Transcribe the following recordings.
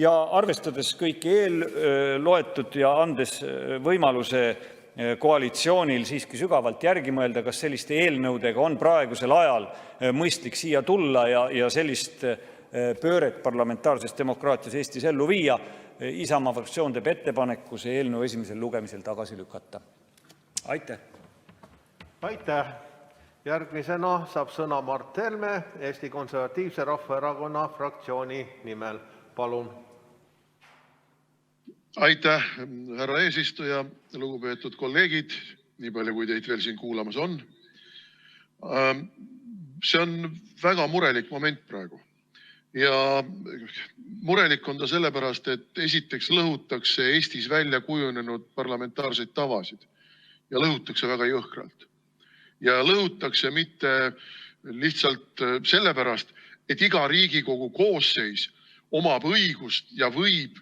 Ja arvestades kõiki eelloetud ja andes võimaluse koalitsioonil siiski sügavalt järgi mõelda, kas selliste eelnõudega on praegusel ajal mõistlik siia tulla ja sellist pööret parlamentaarses demokraatias Eestis ellu viia, Isamaa fraktsioon teeb ettepaneku see eelnõu esimesel lugemisel tagasi lükata. Aitäh! Aitäh! Järgmisena saab sõna Mart Helme Eesti Konservatiivse Rahvaerakonna fraktsiooni nimel. Palun! Aitäh, härra eesistuja, lugupeetud kolleegid, nii palju kui teid veel siin kuulamas on. See on väga murelik moment praegu. Ja murelik on ta sellepärast, et esiteks lõhutakse Eestis välja kujunenud parlamentaarseid tavasid ja lõhutakse väga jõhkralt. Ja lõhutakse mitte lihtsalt sellepärast, et iga Riigikogu koosseis omab õigust ja võib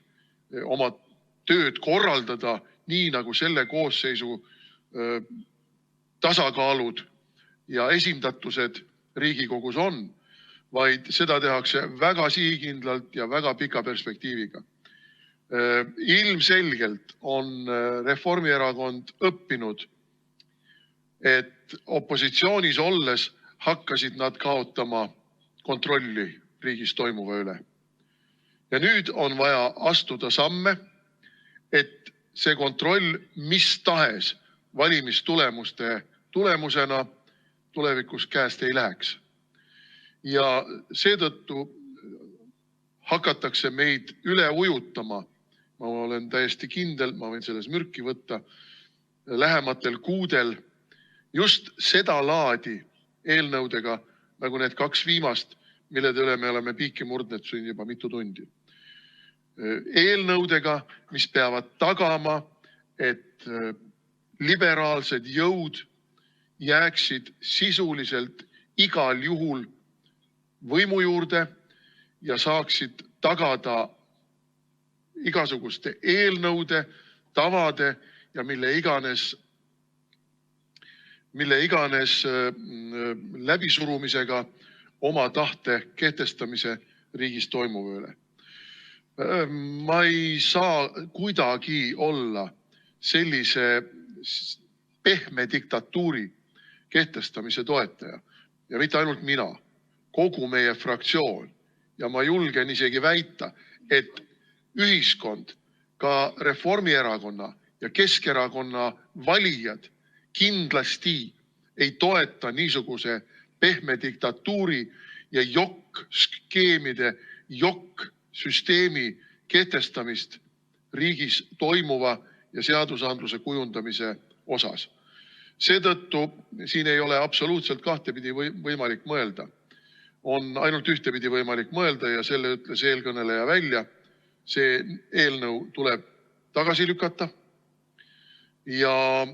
oma tööd korraldada nii, nagu selle koosseisu tasakaalud ja esindatused Riigikogus on, vaid seda tehakse väga sihikindlalt ja väga pika perspektiiviga. Ilmselgelt on Reformierakond õppinud, et opositsioonis olles hakkasid nad kaotama kontrolli riigis toimuva üle. Ja nüüd on vaja astuda samme, et see kontroll mis tahes valimistulemuste tulemusena tulevikus käest ei läheks. Ja seetõttu hakatakse meid üle ujutama, ma olen täiesti kindel, ma võin selles mürki võtta, lähematel kuudel just seda laadi eelnõudega, nagu need 2 viimast, millede üle me oleme piiki murdnud siin juba mitu tundi. Eelnõudega, mis peavad tagama, et liberaalsed jõud jääksid sisuliselt igal juhul võimu juurde ja saaksid tagada igasuguste eelnõude, tavade ja mille iganes läbisurumisega oma tahte kehtestamise riigis toimuva üle. Ma ei saa kuidagi olla sellise pehme diktatuuri kehtestamise toetaja. Ja mitte ainult mina, kogu meie fraktsioon. Ja ma julgen isegi väita, et ühiskond, ka Reformierakonna ja Keskerakonna valijad kindlasti ei toeta niisuguse pehme diktatuuri ja jokk-skeemide, jokk-süsteemi kehtestamist riigis toimuva ja seadusandluse kujundamise osas. Seetõttu siin ei ole absoluutselt kahtepidi võimalik mõelda. On ainult ühtepidi võimalik mõelda ja selle ütles eelkõneleja välja. See eelnõu tuleb tagasi lükata ja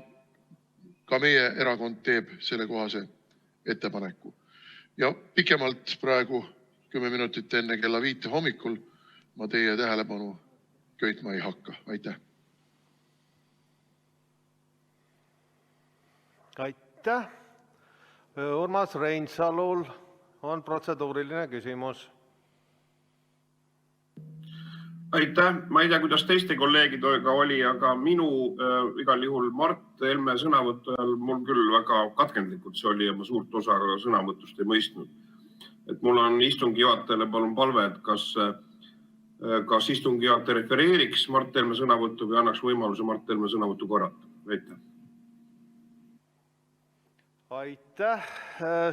ka meie erakond teeb selle kohase ettepaneku. Ja pikemalt praegu 10 minutit enne kella 5 hommikul ma teie tähelepanu köitma ei hakka. Aitäh! Aitäh! Urmas Reinsalul on protseduuriline küsimus. Aitäh! Ma ei tea, kuidas teiste kolleegidega oli, aga minu igal juhul Mart Helme sõnavõttu ajal mul küll väga katkendlikult see oli ja ma suurt osa sõnavõtust ei mõistnud. Et mul on istungi juhatajale palun palve, et kas istungi juhataja refereeriks Mart Helme sõnavõttu või annaks võimaluse Mart Helme sõnavõttu korrata. Aitäh! Aitäh!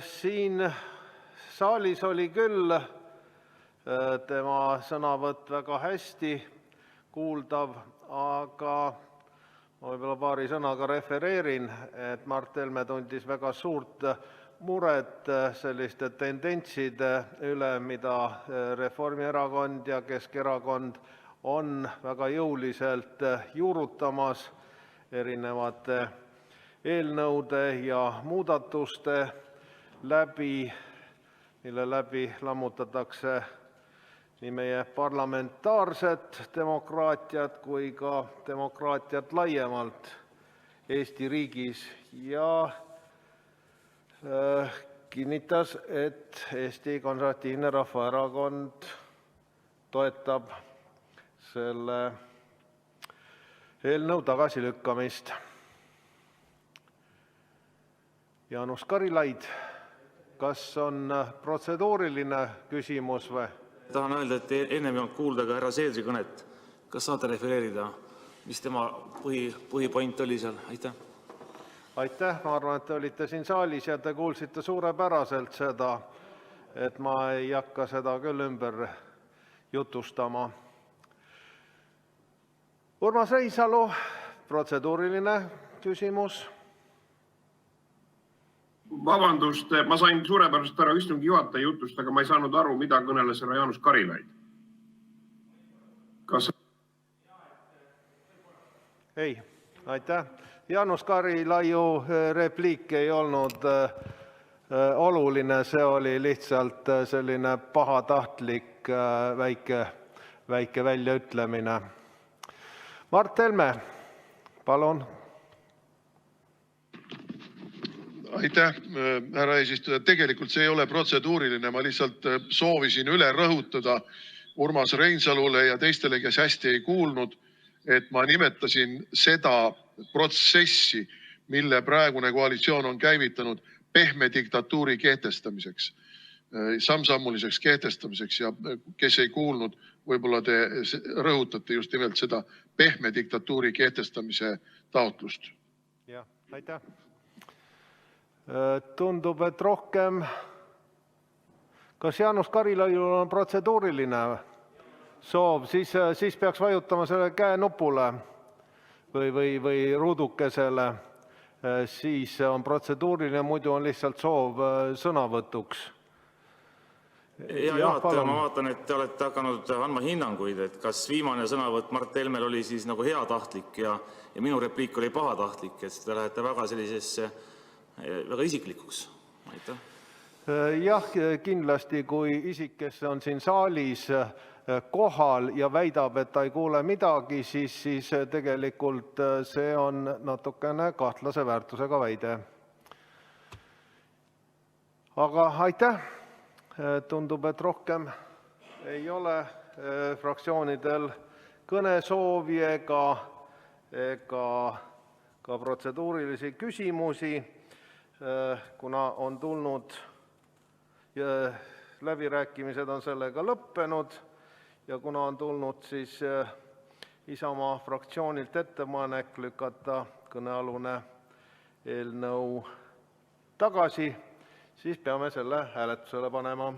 Siin saalis oli küll tema sõnavõtt väga hästi kuuldav, aga ma võib-olla paari sõnaga refereerin, et Mart Helme tundis väga suurt muret selliste tendentside üle, mida Reformierakond ja Keskerakond on väga jõuliselt juurutamas erinevate eelnõude ja muudatuste läbi, mille läbi lammutatakse nii meie parlamentaarset demokraatiat kui ka demokraatiat laiemalt Eesti riigis ja kinnitas, et Eesti Konservatiivne Rahvaerakond toetab selle eelnõu tagasilükkamist. Jaanus Karilaid, kas on protseduuriline küsimus või? Tahan öelda, et ennem ei olnud kuulda ka härra Seedri kõnet. Kas saate refereerida, mis tema põhipoint oli seal? Aitäh. Aitäh, ma arvan, et te olite siin saalis ja te kuulsite suurepäraselt seda, et ma ei hakka seda küll ümber jutustama. Urmas Reinsalu, protseduuriline küsimus. Vabandust, ma sain suurepärast härra istungi juhataja jutust, aga ma ei saanud aru, mida kõneles härra Jaanus Karilaid. Kas... Ei, aitäh. Jaanus Karilaiu repliik ei olnud oluline, see oli lihtsalt selline pahatahtlik väike väljaütlemine. Mart Helme, palun. Aitäh, härra eesistuja. Tegelikult see ei ole protseduuriline, ma lihtsalt soovisin üle rõhutada Urmas Reinsalule ja teistele, kes hästi ei kuulnud, et ma nimetasin seda protsessi, mille praegune koalitsioon on käivitanud pehme diktatuuri kehtestamiseks, sammsammuliseks kehtestamiseks ja kes ei kuulnud, võib-olla te rõhutate just nimelt seda pehme diktatuuri kehtestamise taotlust. Jah, aitäh. Tundub, et rohkem. Kas Jaanus Karilaiul on protseduuriline soov? Siis peaks vajutama selle käe nupule või ruudukesele. Siis on protseduuriline, muidu on lihtsalt soov sõnavõtuks. Hea juhataja, ma vaatan, et te olete hakanud andma hinnanguid, et kas viimane sõnavõtt Mart Helmel oli siis nagu heatahtlik ja minu repliik oli pahatahtlik, et te lähete väga sellisesse väga isiklikuks. Aitäh. Jah, kindlasti, kui isik, kes on siin saalis kohal ja väidab, et ta ei kuule midagi, siis tegelikult see on natukene kahtlase väärtusega väide. Aga aitäh. Tundub, et rohkem ei ole fraktsioonidel kõnesoovi ega ka protseduurilisi küsimusi. Kuna on tulnud, läbirääkimised on sellega lõppenud ja kuna on tulnud siis Isamaa fraktsioonilt ettepanek lükata kõnealune eelnõu tagasi, siis peame selle hääletusele panema.